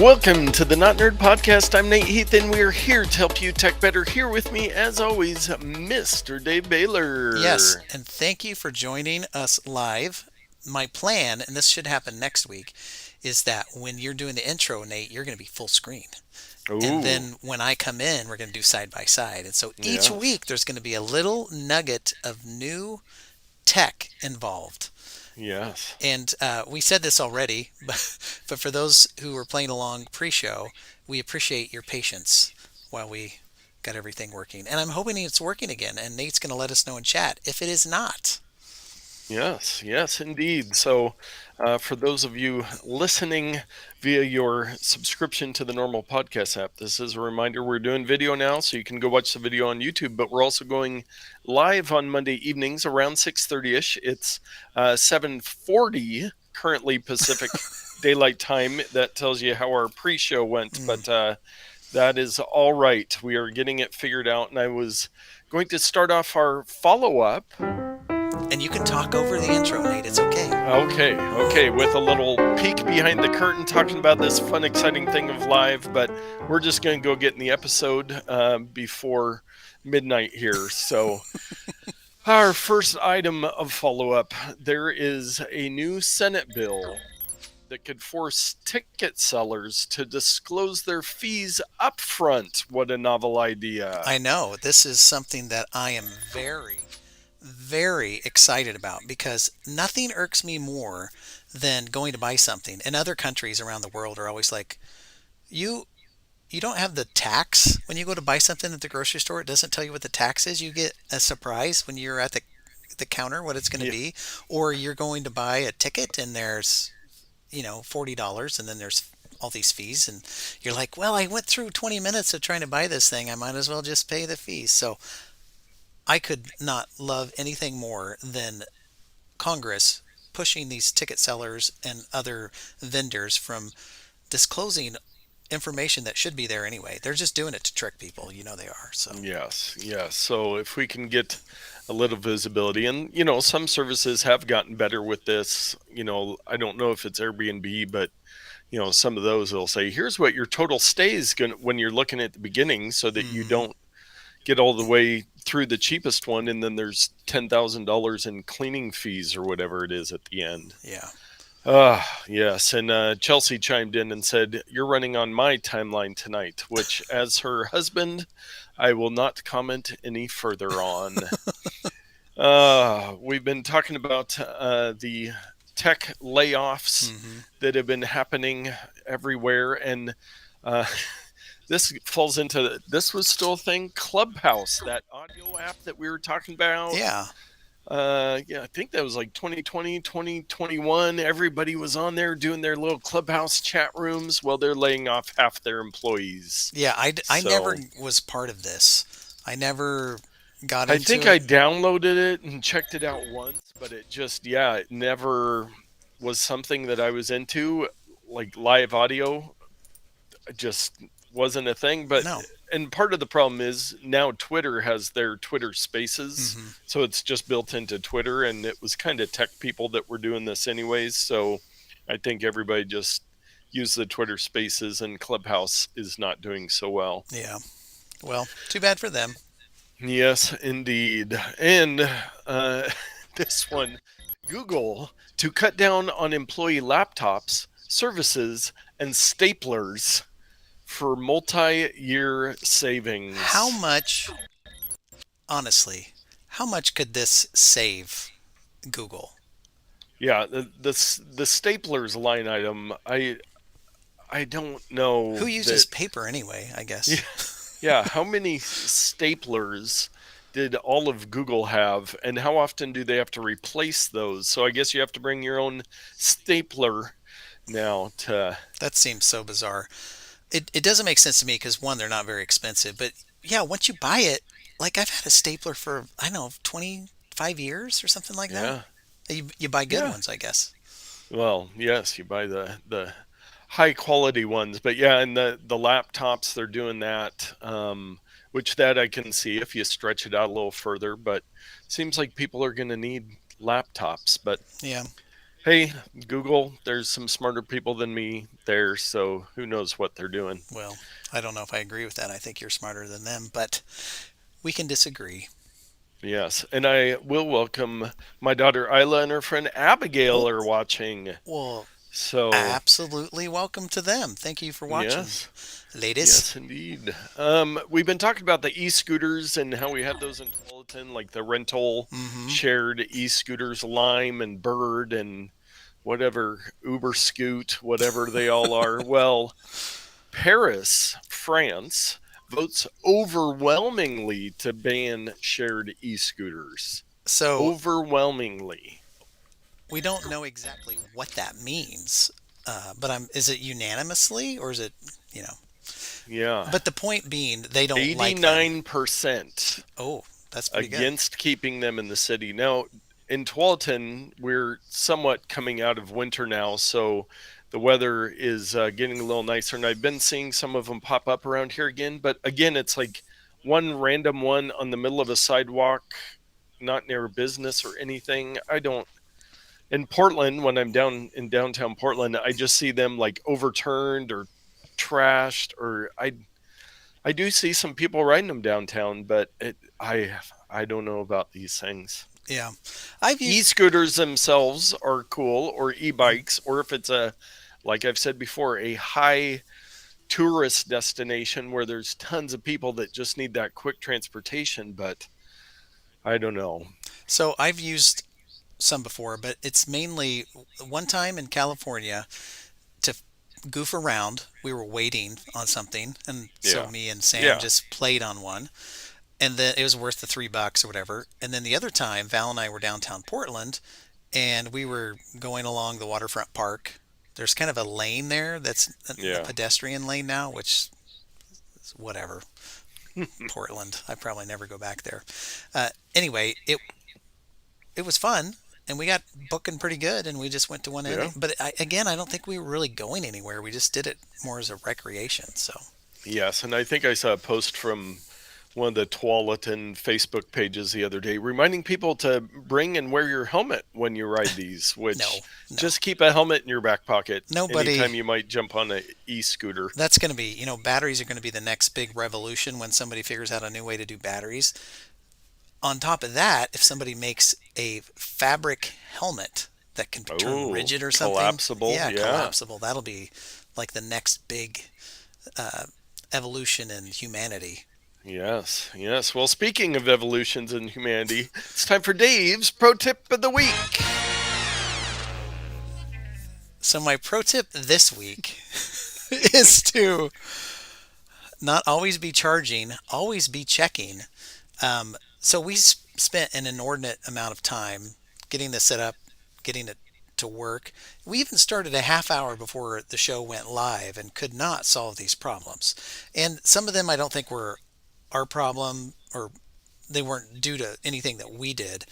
Welcome to the Not Nerd Podcast. I'm Nate Heath, and we're here to help you tech better. Here with me, as always, Mr. Dave Baylor. Yes, and thank you for joining us live. My plan, and this should happen next week, is that when you're doing the intro, Nate, you're going to be full screen. Ooh. And then when I come in, we're going to do side by side. And so each Yeah. week there's going to be a little nugget of new tech involved. Yes. And we said this already, but for those who were playing along pre-show, we appreciate your patience while we got everything working. And I'm hoping it's working again, and Nate's going to let us know in chat if it is not. Yes, indeed. So, for those of you listening via your subscription to the normal podcast app, this is a reminder we're doing video now, so you can go watch the video on YouTube. But we're also going live on Monday evenings around 6:30ish. It's 7:40 currently Pacific Daylight Time. That tells you how our pre-show went, but that is all right. We are getting it figured out, and I was going to start off our follow-up. And you can talk over the intro, Nate. It's okay. Okay. With a little peek behind the curtain talking about this fun, exciting thing of live, but we're just going to go get in the episode before midnight here. So our first item of follow-up, there is a new Senate bill that could force ticket sellers to disclose their fees upfront. What a novel idea. I know. This is something that I am very excited about because nothing irks me more than going to buy something. And other countries around the world are always like, you don't have the tax when you go to buy something at the grocery store. It doesn't tell you what the tax is. You get a surprise when you're at the counter what it's going to be. Or you're going to buy a ticket and there's $40 and then there's all these fees and you're like, well, I went through 20 minutes of trying to buy this thing. I might as well just pay the fees. So I could not love anything more than Congress pushing these ticket sellers and other vendors from disclosing information that should be there anyway. They're just doing it to trick people. You know they are. So Yes. So if we can get a little visibility, and some services have gotten better with this. I don't know if it's Airbnb, but some of those will say, here's what your total stay is going when you're looking at the beginning, so that you don't get all the way through the cheapest one, and then there's $10,000 in cleaning fees or whatever it is at the end. Yeah. Yes. And Chelsea chimed in and said, you're running on my timeline tonight, which, as her husband, I will not comment any further on. We've been talking about the tech layoffs that have been happening everywhere, and this falls into, this was still a thing, Clubhouse, that audio app that we were talking about. Yeah. I think that was like 2020, 2021. Everybody was on there doing their little Clubhouse chat rooms. Well, they're laying off half their employees. Yeah, I never was part of this. I never got into it. I think I downloaded it and checked it out once, but it never was something that I was into. Like live audio, just wasn't a thing. But No. And part of the problem is now Twitter has their Twitter Spaces, so it's just built into Twitter, and it was kind of tech people that were doing this anyways. So I think everybody just used the Twitter Spaces, and Clubhouse is not doing so well. Yeah. Well, too bad for them. Yes, indeed. And this one, Google to cut down on employee laptops, services, and staplers for multi-year savings. How much, honestly, how much could this save Google? Yeah, the staplers line item, I don't know. Who uses paper anyway, I guess. Yeah, how many staplers did all of Google have, and how often do they have to replace those? So I guess you have to bring your own stapler now to... That seems so bizarre. It doesn't make sense to me because, one, they're not very expensive. But, yeah, once you buy it, like I've had a stapler for, I don't know, 25 years or something like that. Yeah. You buy good ones, I guess. Well, yes, you buy the high quality ones. But, yeah, and the laptops, they're doing that, which that I can see if you stretch it out a little further. But it seems like people are going to need laptops. But yeah. Hey, Google, there's some smarter people than me there, so who knows what they're doing. Well, I don't know if I agree with that. I think you're smarter than them, but we can disagree. Yes, and I will welcome my daughter Isla and her friend Abigail Oh, are watching. well, So, absolutely welcome to them. Thank you for watching, yes, ladies. yes, indeed. We've been talking about the e-scooters and how we have those in Tualatin, like the rental Mm-hmm. shared e-scooters, Lime and Bird and whatever Uber Scoot, whatever they all are. Well, Paris, France, votes overwhelmingly to ban shared e scooters. So Overwhelmingly. we don't know exactly what that means, but is it unanimously or is it, you know? Yeah. But the point being, they don't like them. 89% Oh, that's pretty good. against keeping them in the city. Now, in Tualatin, we're somewhat coming out of winter now, so the weather is getting a little nicer, and I've been seeing some of them pop up around here again. But again, it's like one random one on the middle of a sidewalk, not near a business or anything. I don't. In Portland, when I'm down in downtown Portland, I just see them like overturned or trashed, or I do see some people riding them downtown, but I don't know about these things. Yeah, I've used. E-scooters themselves are cool, or e-bikes, or if it's a, like I've said before, a high tourist destination where there's tons of people that just need that quick transportation. But I don't know. So I've used some before, but it's mainly one time in California to goof around. We were waiting on something, and so Yeah, me and Sam yeah, just played on one, and then it was worth the $3 or whatever. And then the other time, Val and I were downtown Portland, and we were going along the waterfront park. There's kind of a lane there that's a yeah. pedestrian lane now, which is whatever. Portland, I probably never go back there. Anyway, it was fun, and we got booking pretty good, and we just went to one Yeah. ending. But again, I don't think we were really going anywhere. We just did it more as a recreation. So Yes, and I think I saw a post from one of the Tualatin Facebook pages the other day reminding people to bring and wear your helmet when you ride these, no, which no, just keep a helmet in your back pocket nobody. anytime you might jump on a e-scooter. That's going to be, batteries are going to be the next big revolution when somebody figures out a new way to do batteries. On top of that, if somebody makes a fabric helmet that can turn Oh, rigid or something, collapsible. yeah, Yeah. collapsible, that'll be like the next big uh, evolution in humanity. Yes. Yes. Well, speaking of evolutions in humanity, it's time for Dave's pro tip of the week. So, my pro tip this week is to not always be charging, always be checking. So, we spent an inordinate amount of time getting this set up, getting it to work. We even started a half hour before the show went live and could not solve these problems. And some of them I don't think were our problem, or they weren't due to anything that we did.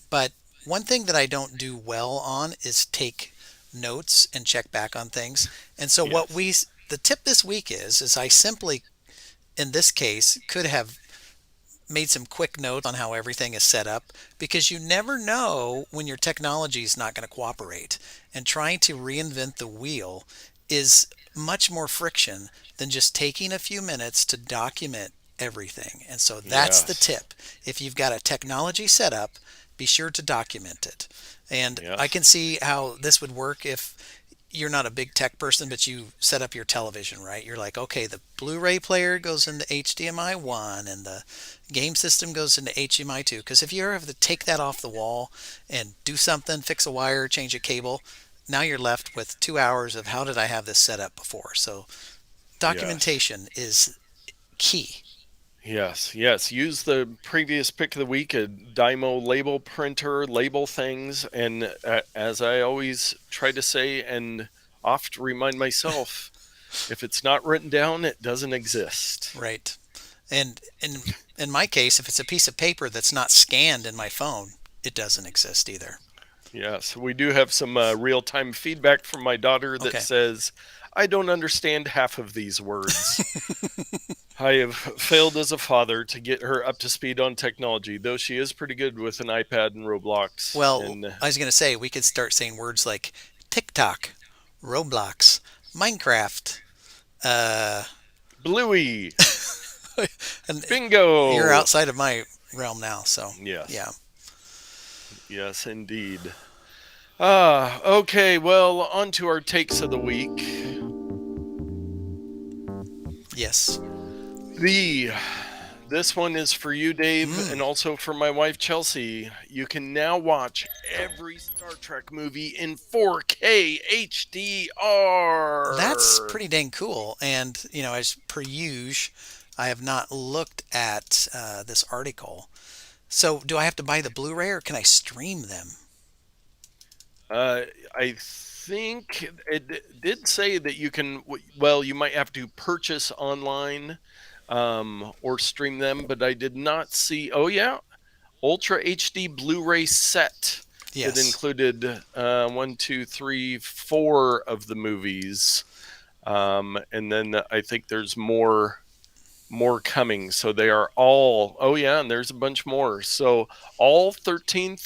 But one thing that I don't do well on is take notes and check back on things. And so Yes. the tip this week is I simply in this case could have made some quick notes on how everything is set up, because you never know when your technology is not going to cooperate, and trying to reinvent the wheel is much more friction than just taking a few minutes to document everything. And so that's the Yes. tip. If you've got a technology set up, be sure to document it. And I Yes. can see how this would work if you're not a big tech person, but you set up your television, right? You're like, okay, the Blu-ray player goes into HDMI 1 and the game system goes into HDMI 2. Because if you ever have to take that off the wall and do something, fix a wire, change a cable, now you're left with 2 hours of how did I have this set up before? So Yes. documentation is key. Yes, yes. Use the previous pick of the week, a Dymo label printer, label things. And as I always try to say and oft remind myself, if it's not written down, it doesn't exist. Right. And in my case, if it's a piece of paper that's not scanned in my phone, it doesn't exist either. Yes, we do have some real time feedback from my daughter that Okay. says, I don't understand half of these words. I have failed as a father to get her up to speed on technology, though she is pretty good with an iPad and Roblox. Well, And I was going to say we could start saying words like TikTok, Roblox, Minecraft, uh, Bluey, and you're bingo. outside of my realm now. So Yes, yeah, yes, indeed. Okay, well, on to our takes of the week. yes. The This one is for you, Dave, Mm, and also for my wife, Chelsea. You can now watch every Star Trek movie in 4K that's HDR. pretty dang cool. And as per usual, I have not looked at this article. So, do I have to buy the Blu-ray or can I stream them? Uh, I think it did say that you can, well, you might have to purchase online or stream them, but I did not see. Oh, yeah, Ultra HD Blu-ray set that Yes. included one, two, three, four of the movies, and then I think there's more coming. So they are all. Oh yeah, and there's a bunch more. So all 13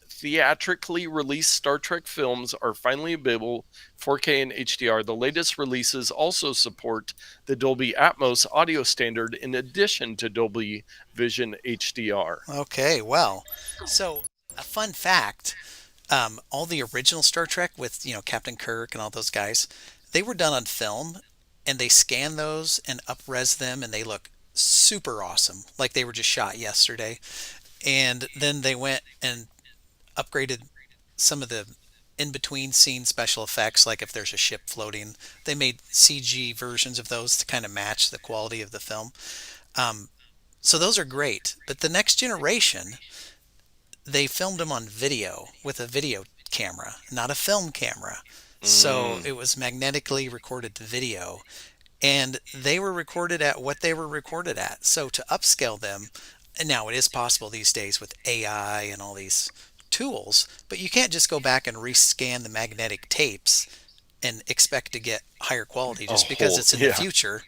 theatrically released Star Trek films are finally available 4K and HDR. The latest releases also support the Dolby Atmos audio standard in addition to Dolby Vision HDR. Okay, well, so a fun fact, all the original Star Trek with, Captain Kirk and all those guys, they were done on film and they scanned those and upres them and they look super awesome, like they were just shot yesterday. And then they went and upgraded some of the in between scene special effects, like if there's a ship floating, they made CG versions of those to kind of match the quality of the film. Um, so those are great. But the next generation, they filmed them on video with a video camera, not a film camera. So Mm, it was magnetically recorded to video, and they were recorded at what they were recorded at. So to upscale them, and now it is possible these days with AI and all these tools, but you can't just go back and rescan the magnetic tapes and expect to get higher quality a just because whole, it's in the yeah, future.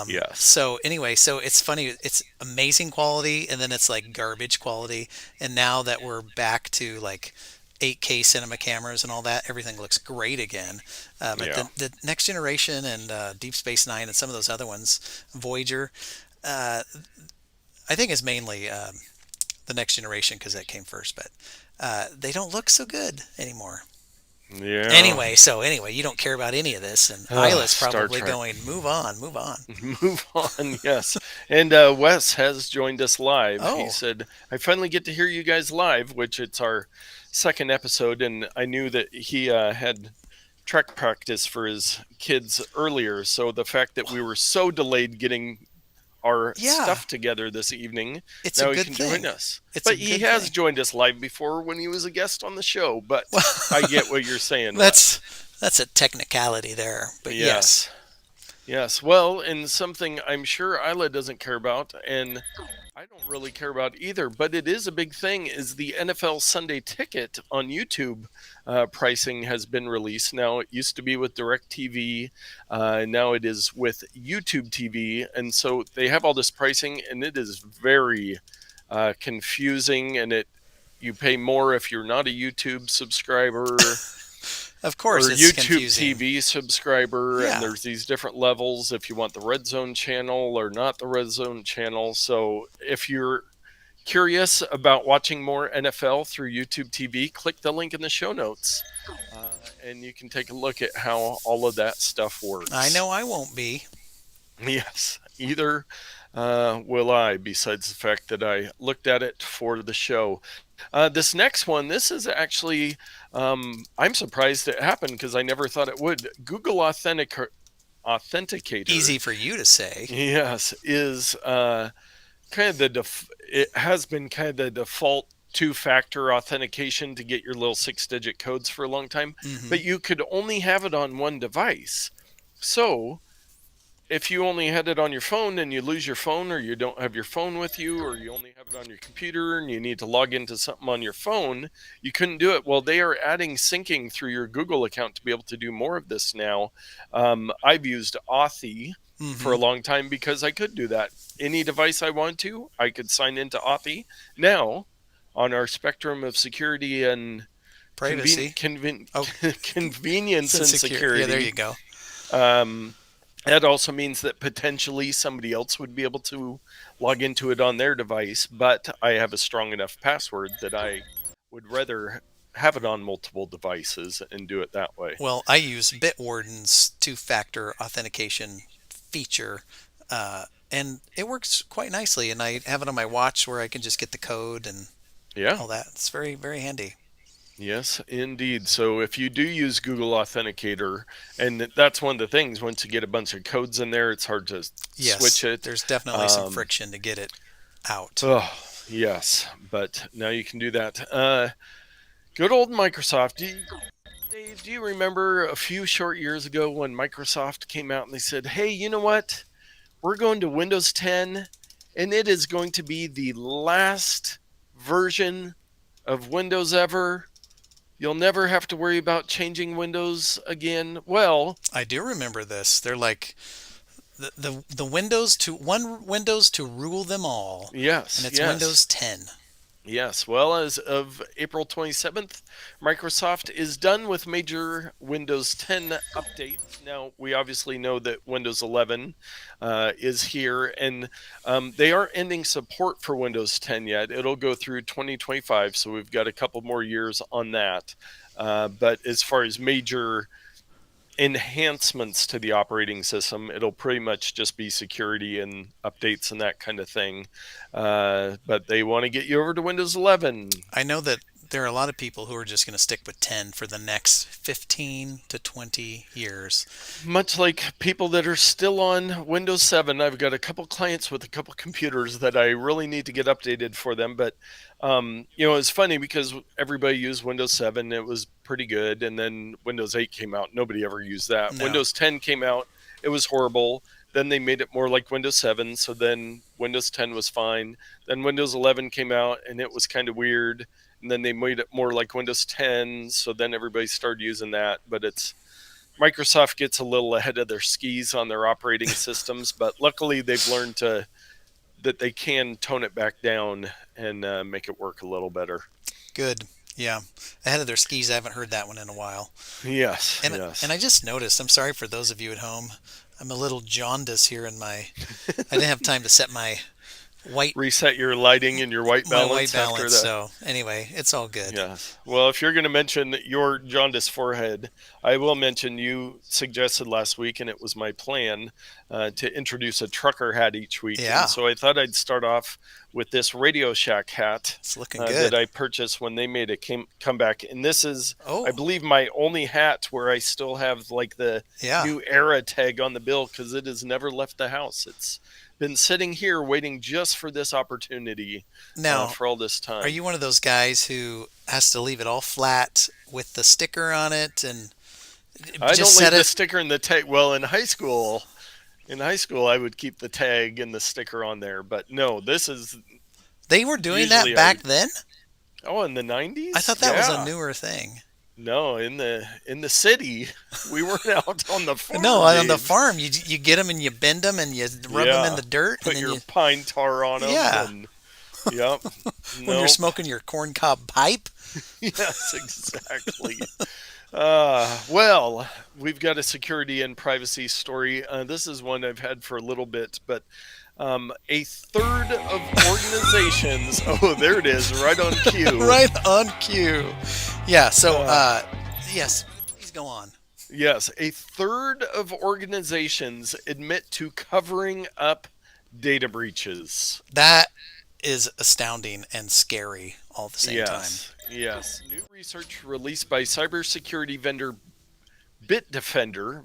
yes, So anyway, so it's funny. It's amazing quality, and then it's like garbage quality. And now that we're back to like 8K cinema cameras and all that, everything looks great again. But yeah. the next generation and Deep Space Nine and some of those other ones, Voyager, uh, I think is mainly the next generation because that came first. But they don't look so good anymore. Yeah. Anyway, you don't care about any of this, and Isla's Star probably Trek. going, move on, move on. Move on, yes. And Wes has joined us live. He Oh, said, I finally get to hear you guys live, which it's our second episode. And I knew that he had Trek practice for his kids earlier. So the fact that we were so delayed getting our yeah, stuff together this evening, it's a now he good can join thing. us. It's a But he good has thing. joined us live before when he was a guest on the show. But Well, I get what you're saying, that's Wes. that's a technicality there, but yes. Yes. Yes, well, and something I'm sure Isla doesn't care about, and I don't really care about either, but it is a big thing, is the NFL Sunday Ticket on YouTube pricing has been released. Now, it used to be with DirecTV, now it is with YouTube TV, and so they have all this pricing, and it is very confusing, and you pay more if you're not a YouTube subscriber Of or course, it's YouTube confusing. TV subscriber, and Yeah. there's these different levels if you want the Red Zone channel or not the Red Zone channel. So if you're curious about watching more NFL through YouTube TV, click the link in the show notes, and you can take a look at how all of that stuff I works. know I won't be. Yes, either will I, besides the fact that I looked at it for the show. This next one, this is actually, I'm surprised it happened because I never thought it would. Google Authenticator, Easy for you to say. yes, is kind of it has been kind of the default two-factor authentication to get your little six-digit codes for a long time, Hmm. but you could only have it on one device. So if you only had it on your phone and you lose your phone, or you don't have your phone with you, or you only have it on your computer and you need to log into something on your phone, you couldn't do it. Well, they are adding syncing through your Google account to be able to do more of this now. I've used Authy for Mm-hmm. a long time because I could do that. Any device I want to, I could sign into Authy. Now, on our spectrum of security and Privacy. Oh, convenience said and secure. Yeah, there you security, go. um, that also means that potentially somebody else would be able to log into it on their device, but I have a strong enough password that I would rather have it on multiple devices and do it that way. Well, I use Bitwarden's two-factor authentication feature, and it works quite nicely. And I have it on my watch where I can just get the code and Yeah. all that. It's very, very handy. Yes, indeed. So if you do use Google Authenticator, and that's one of the things, once you get a bunch of codes in there, it's hard to switch Yes, it. there's definitely some Um, friction to get it out. oh, yes, but now you can do that. Good old Microsoft. Dave, do you remember a few short years ago when Microsoft came out and they said, hey, you know what? We're going to Windows 10, and it is going to be the last version of Windows ever. You'll never have to worry about changing Windows again. Well, I do remember this. They're like the Windows to one Windows to rule them all, and yes, it's yes. Windows 10. Yes, well, as of April 27th, Microsoft is done with major Windows 10 updates. Now, we obviously know that Windows 11 is here, and they aren't ending support for Windows 10 yet. It'll go through 2025, so we've got a couple more years on that. But as far as major enhancements to the operating system, it'll pretty much just be security and updates and that kind of thing. But they want to get you over to Windows 11. I know that there are a lot of people who are just going to stick with 10 for the next 15 to 20 years. Much like people that are still on Windows 7, I've got a couple clients with a couple computers that I really need to get updated for them. But, it's funny because everybody used Windows 7. It was pretty good. And then Windows 8 came out. Nobody ever used that. No. Windows 10 came out. It was horrible. Then they made it more like Windows 7. So then Windows 10 was fine. Then Windows 11 came out and it was kind of weird. And then they made it more like Windows 10. So then everybody started using that. But Microsoft gets a little ahead of their skis on their operating systems, but luckily they've learned that they can tone it back down and make it work a little better. Good. Yeah. Ahead of their skis. I haven't heard that one in a while. Yes, And yes. I just noticed, I'm sorry for those of you at home. I'm a little jaundice here in my I didn't have time to set white Reset your lighting and your white my white balance after balance. that. So, anyway, it's all good. Yes. Well, if you're going to mention your jaundiced forehead, I will mention you suggested last week, and it was my plan to introduce a trucker hat each week. Yeah. And so I thought I'd start off with this Radio Shack hat It's looking that good. I purchased when they made a comeback. And this is, I Oh, believe, my only hat where I still have like the yeah. new era tag on the bill because it has never left the house. It's been sitting here waiting just for this opportunity Now, for all this are time. you one of those guys who has to leave it all flat with the sticker on it and I just don't set leave the it? sticker and the tag. Well, in high school, I would keep the tag and the sticker on there. But no, this is They were doing that usually I back would. then? Oh, in the I '90s, thought that was a yeah. newer thing. No, in the city, we weren't out on the No, farm, on the Dave. farm, you get them and you bend them and you rub them in Yeah, the dirt and put then your you, pine tar on them, yeah, and yep, when you're nope, smoking your corncob pipe. yes, exactly. Well, we've got a security and privacy story. This is one I've had for a little bit, but a third of organizations. Oh, there it is, right on cue. Right on cue. Yeah, so, Uh, yes, please go on. yes, a third of organizations admit to covering up data breaches. That is astounding and scary all at the same time. Yes, yes. New research released by cybersecurity vendor Bitdefender,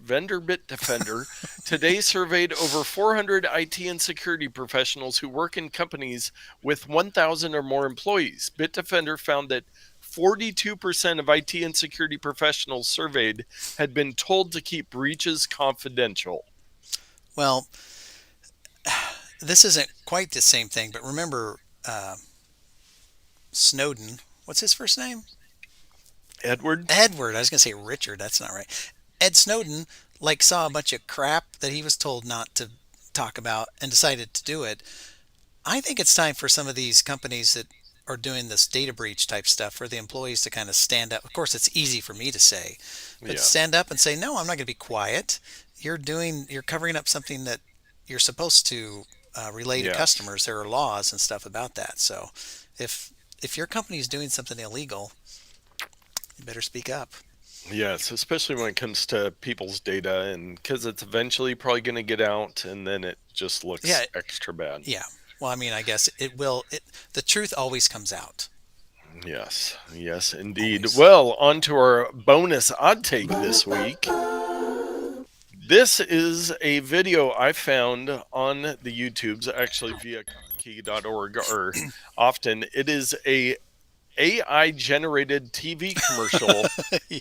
today surveyed over 400 IT and security professionals who work in companies with 1,000 or more employees. Bitdefender found that 42% of IT and security professionals surveyed had been told to keep breaches confidential. Well, this isn't quite the same thing, but remember Snowden? What's his first name? Edward? Edward. I was going to say Richard. That's not right. Ed Snowden like saw a bunch of crap that he was told not to talk about and decided to do it. I think it's time for some of these companies that are doing this data breach type stuff for the employees to kind of stand up. Of course, it's easy for me to say, but Yeah. stand up and say, "No, I'm not going to be quiet. You're covering up something that you're supposed to relay to Yes. customers. There are laws and stuff about that. So, if if your company is doing something illegal, you better speak up." Yes, especially when it comes to people's data, and because it's eventually probably going to get out and then it just looks Yeah, extra bad. yeah. Well, I mean, I guess it will. The truth always comes out. Yes, yes, indeed. Always. Well, on to our bonus odd take this week. This is a video I found on the YouTubes, actually via key.org, or often. It is a AI generated TV commercial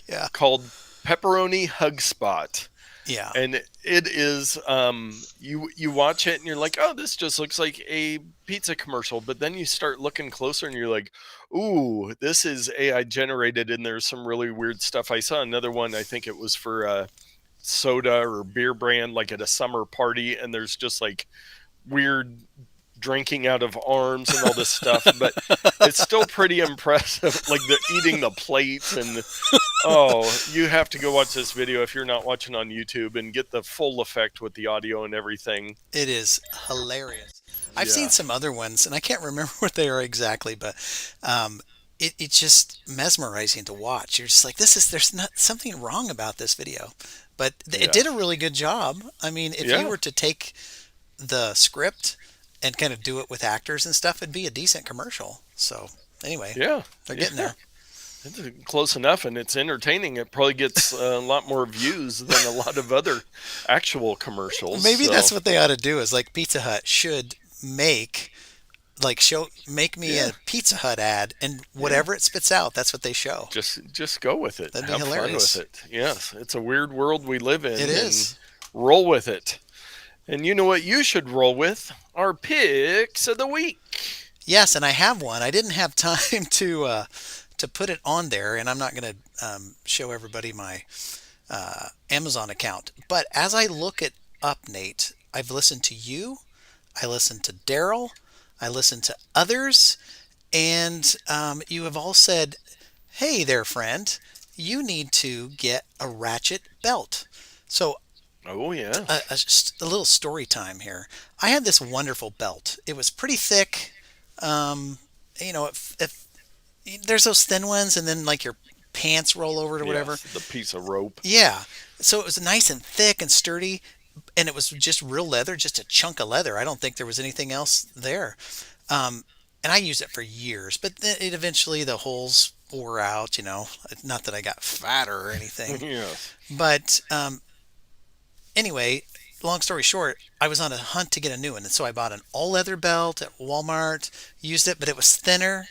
Yeah. called Pepperoni Hug Spot. Yeah. And it is you watch it and you're like, oh, this just looks like a pizza commercial, but then you start looking closer and you're like, ooh, this is AI generated, and there's some really weird stuff. I saw another one, I think it was for soda or beer brand, like at a summer party, and there's just like weird drinking out of arms and all this stuff, but it's still pretty impressive. Like the eating the plates, and oh, you have to go watch this video if you're not watching on YouTube and get the full effect with the audio and everything. It is hilarious. I've seen Yeah, some other ones, and I can't remember what they are exactly, but um, it's just mesmerizing to watch. You're just like, there's not something wrong about this video, but it yeah, did a really good job. I mean, if you yeah, were to take the script and kind of do it with actors and stuff, it'd be a decent commercial. So anyway, yeah, they're getting yeah. there. It's close enough, and it's entertaining. It probably gets a lot more views than a lot of other actual commercials. Maybe that's So what they ought to do. Is like Pizza Hut should make me yeah, a Pizza Hut ad, and yeah. whatever it spits out, that's what they show. Just go with it. That'd be Have fun with hilarious. it. Yes, it's a weird world we live It in, and is. roll with it. And you know what you should roll with? Our picks of the week. Yes, and I have one. I didn't have time to put it on there, and I'm not going to show everybody my Amazon account. But as I look it up, Nate, I've listened to you, I listened to Daryl, I listened to others, and you have all said, "Hey there, friend, you need to get a Ratchet belt." So Oh yes. just a little story time here. I had this wonderful belt. It was pretty thick. Um, if there's those thin ones, and then like your pants roll over to whatever. Yes, the piece of rope. Yeah. So it was nice and thick and sturdy, and it was just real leather, just a chunk of leather. I don't think there was anything else there. Um, and I used it for years, but then it eventually the holes wore out. Not that I got fatter or anything, Yes. but anyway, long story short, I was on a hunt to get a new one, and so I bought an all leather belt at Walmart, used it, but it was thinner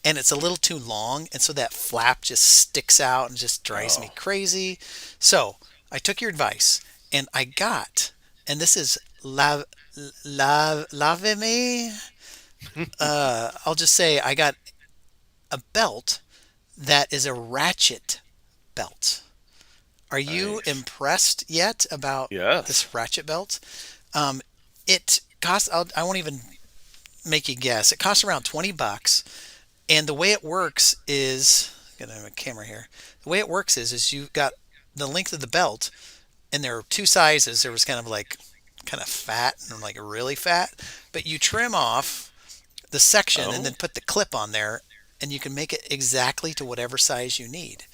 and it's a little too long, and so that flap just sticks out and just drives me Oh. crazy. So I took your advice and I got, and this is Lavemi. I'll just say I got a belt that is a ratchet belt. Are you Nice. impressed yet about Yes. this ratchet belt? Um, it costs. I won't even make you guess. It costs around $20, and the way it works is. Gonna have a camera here. The way it works is you've got the length of the belt, and there are two sizes. There was kind of fat and like really fat, but you trim off the section and Oh, then put the clip on there, and you can make it exactly to whatever size you need.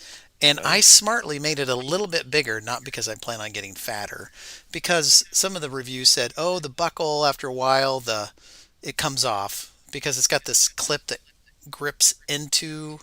And I nice. smartly made it a little bit bigger, not because I plan on getting fatter, because some of the reviews said, "Oh, the buckle after a while the it comes off because it's got this clip that grips into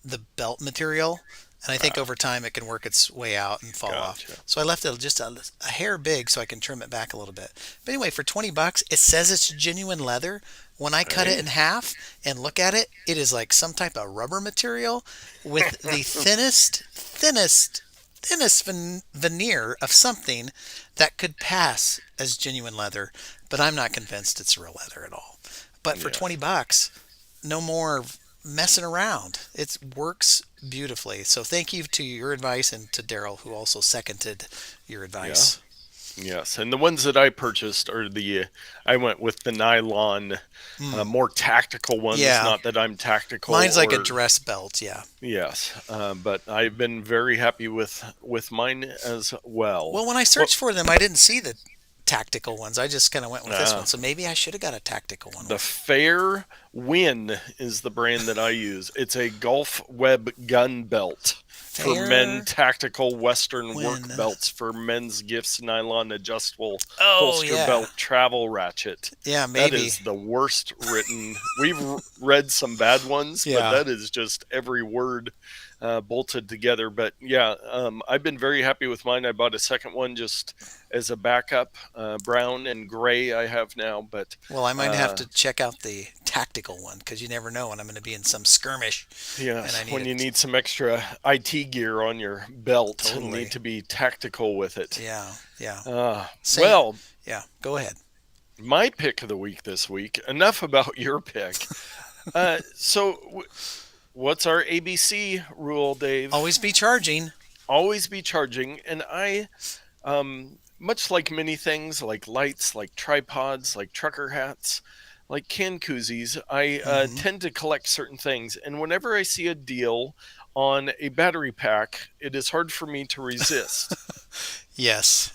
the belt material." And I think Ah, over time it can work its way out and fall off. gotcha. So I left it just a hair big so I can trim it back a little bit. But anyway, for $20, it says it's genuine leather. When I cut it in Nice. half and look at it, it is like some type of rubber material with the thinnest thinnest veneer of something that could pass as genuine leather, but I'm not convinced it's real leather at all. But for Yes. $20, no more messing around. It works beautifully. So thank you to your advice and to Daryl, who also seconded your Yeah. advice. Yes, and the ones that I purchased are I went with the nylon, Mm, more tactical ones. yeah, Not that I'm tactical mine's like a or dress belt. Yeah. yes, but I've been very happy with mine as well. Well, when I Well, searched for them, I didn't see the tactical ones. I just kind of went with this one. uh, So maybe I should have got a tactical one the with Fair Win is the brand that I use. It's a Gulf Web gun belt for men, Fair tactical Western work Win. belts for men's gifts, nylon adjustable Oh holster yeah, belt travel ratchet. yeah, That maybe. is the worst written. We've read some bad ones, but Yeah. that is just every word bolted together. But yeah, I've been very happy with mine. I bought a second one just as a backup, brown and gray I have now. But Well, I might have uh, to check out the tactical one because you never know when I'm going to be in some skirmish and yes, I need when you it. need some extra IT gear on your belt and need Totally. to be tactical with it. Yeah. Yeah. Uh, Same. well, Yeah. Go ahead. my pick of the week this week. Enough about your pick. What's our ABC rule, Dave? Always be charging. Always be charging. And much like many things, like lights, like tripods, like trucker hats, like can koozies, I Hmm. tend to collect certain things. And whenever I see a deal on a battery pack, it is hard for me to resist. Yes.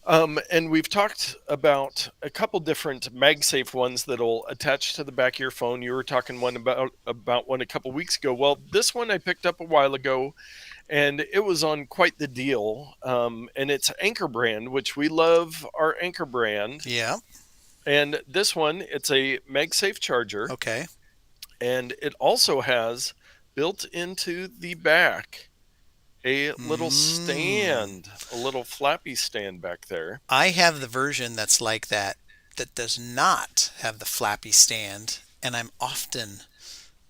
And we've talked about a couple different MagSafe ones that'll attach to the back of your phone. You were talking one about one a couple weeks ago. Well, this one I picked up a while ago, and it was on quite the deal. And it's Anker brand, which we love our Anker brand. Yeah. And this one, it's a MagSafe charger, Okay. and it also has built into the back a little Mm. stand, a little flappy stand back there. I have the version that's like that that does not have the flappy stand, and I'm often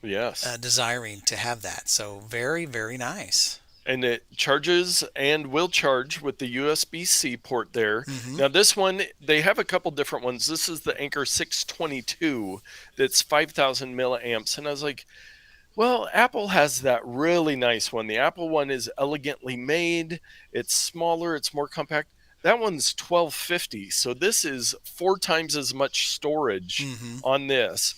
Yes. desiring to have that. So very, very nice. And it charges and will charge with the USB-C port there. Hmm. Now this one, they have a couple different ones. This is the Anker 622 that's 5,000 milliamps. And I was like, well, Apple has that really nice one. The Apple one is elegantly made. It's smaller, it's more compact. That one's 1250. So this is four times as much storage Hmm. on this.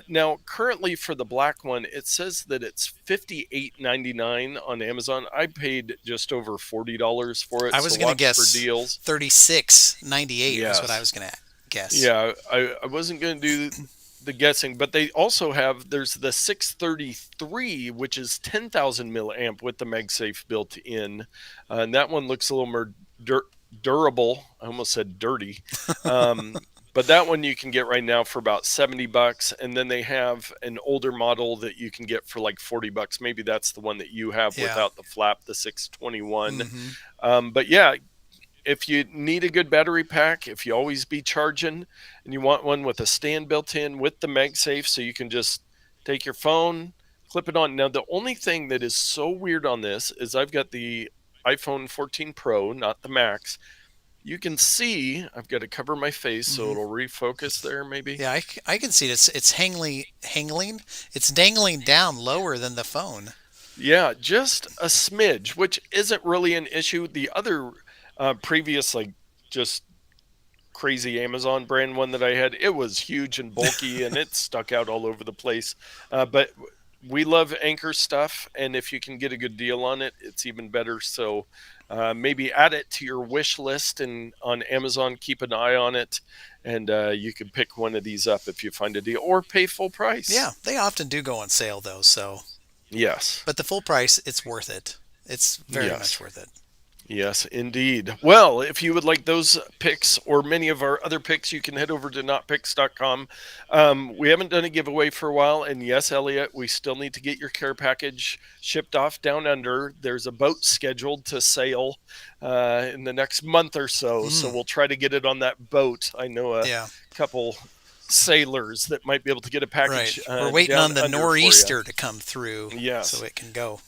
Now, currently for the black one, it says that it's 58.99 on Amazon. I paid just over $40 for it. I So was going to watch for guess deals. 36.98 was what I Yes. was going to guess. Yeah, I wasn't going to do the guessing, but they also have there's the 633, which is 10,000 milliamp with the MagSafe built in, and that one looks a little more durable. I almost said dirty, um, but that one you can get right now for about $70, and then they have an older model that you can get for like $40. Maybe that's the one that you have Yeah. without the flap, the 621. Hmm. But yeah, if you need a good battery pack, if you always be charging and you want one with a stand built in with the MagSafe so you can just take your phone, clip it on. Now, the only thing that is so weird on this is I've got the iPhone 14 Pro, not the Max. You can see I've got to cover my face so Hmm. it'll refocus there, maybe. Yeah, I can see it. It's hangling. It's dangling down lower than the phone. Yeah, just a smidge, which isn't really an issue. The other previous, like, just crazy Amazon brand one that I had. It was huge and bulky and it stuck out all over the place. But we love Anker stuff, and if you can get a good deal on it, it's even better. So maybe add it to your wish list and on Amazon, keep an eye on it, and you can pick one of these up if you find a deal or pay full price. Yeah, they often do go on sale though. So, Yes. but the full price, it's worth it. It's very much Yes. worth it. Yes, indeed. Well, if you would like those picks or many of our other picks, you can head over to notpicks.com. We haven't done a giveaway for a while. And yes, Elliot, we still need to get your care package shipped off down under. There's a boat scheduled to sail in the next month or so. So Mm, we'll try to get it on that boat. I know a yeah, couple sailors that might be able to get a right. package We're waiting down on the under for you. nor'easter to come through so Yes. it can go.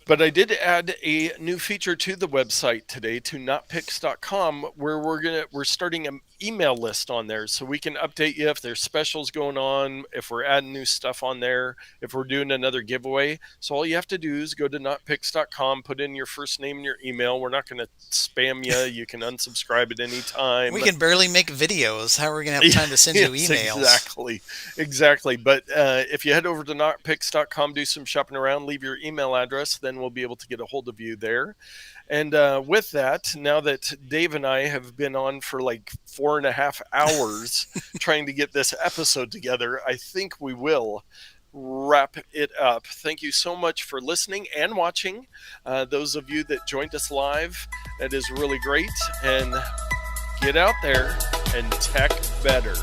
But I did add a new feature to the website today, to notpicks.com, where we're starting an email list on there, so we can update you if there's specials going on, if we're adding new stuff on there, if we're doing another giveaway. So all you have to do is go to notpicks.com, put in your first name and your email. We're not going to spam you. You can unsubscribe at any We time. can barely make videos. How are we going to have time to send you Yes, emails? exactly. But if you head over to notpicks.com, do some shopping around, leave your email address, then we'll be able to get a hold of you there. And with that, now that Dave and I have been on for like 4.5 hours trying to get this episode together, I think we will wrap it up. Thank you so much for listening and watching. Those of you that joined us live, that is really great. And get out there and tech better.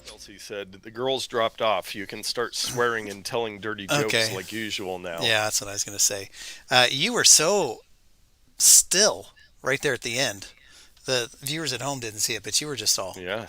Kelsey said, the girls dropped off. You can start swearing and telling dirty jokes Okay. like usual now. Yeah, that's what I was going to say. You were so still right there at the end. The viewers at home didn't see it, but you were just all Yes.